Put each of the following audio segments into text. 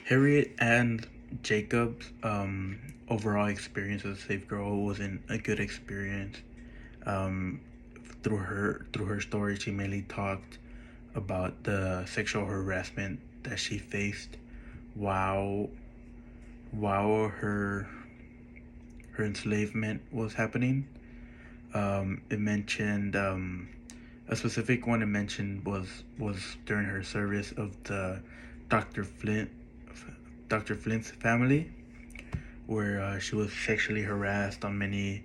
Harriet and Jacob's overall experience as a slave girl wasn't a good experience. Um, through her story, she mainly talked about the sexual harassment that she faced while while her enslavement was happening. It mentioned a specific one. It mentioned was during her service of the Dr. Flint Dr. Flint's family, where she was sexually harassed on many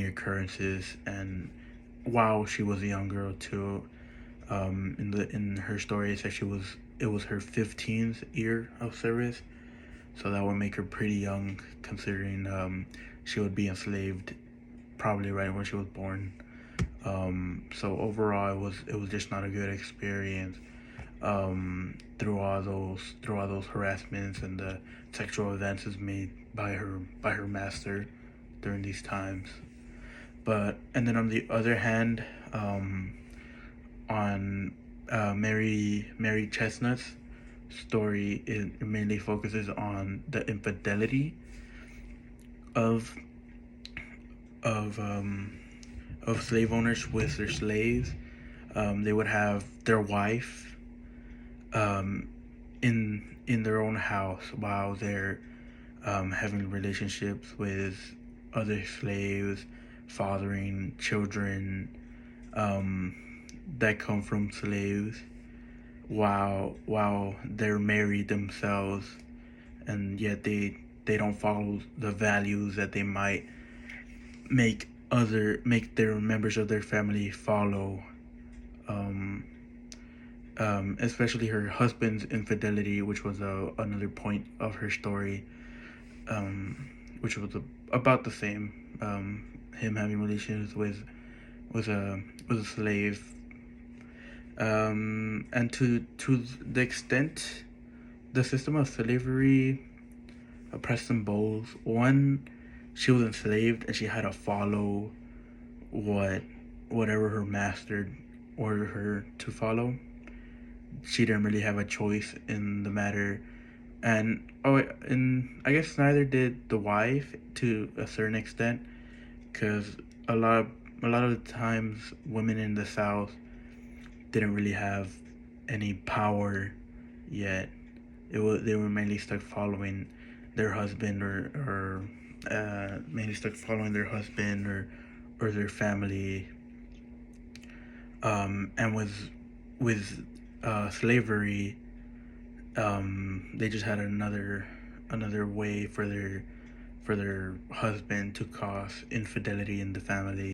occurrences, and while she was a young girl too. In her story, it said it was her 15th year of service, so that would make her pretty young, considering she would be enslaved probably right when she was born. So overall, it was just not a good experience. Through all those harassments and the sexual advances made by her master during these times. But and then on the other hand, on Mary Chestnut's story, it mainly focuses on the infidelity of of um, of slave owners with their slaves. They would have their wife um, in their own house while they're having relationships with other slaves, fathering children um, that come from slaves while they're married themselves, and yet they don't follow the values that they might make their members of their family follow. Um, Especially her husband's infidelity, which was another point of her story, which was about the same. Him having relations with a slave, and to the extent the system of slavery oppressed them both. One, she was enslaved and she had to follow what whatever her master ordered her to follow. She didn't really have a choice in the matter, and I guess neither did the wife to a certain extent, because a lot of, a lot of the times women in the South didn't really have any power yet. They were mainly stuck following their husband, or mainly stuck following their husband or their family. And with slavery, they just had another way for their husband to cause infidelity in the family.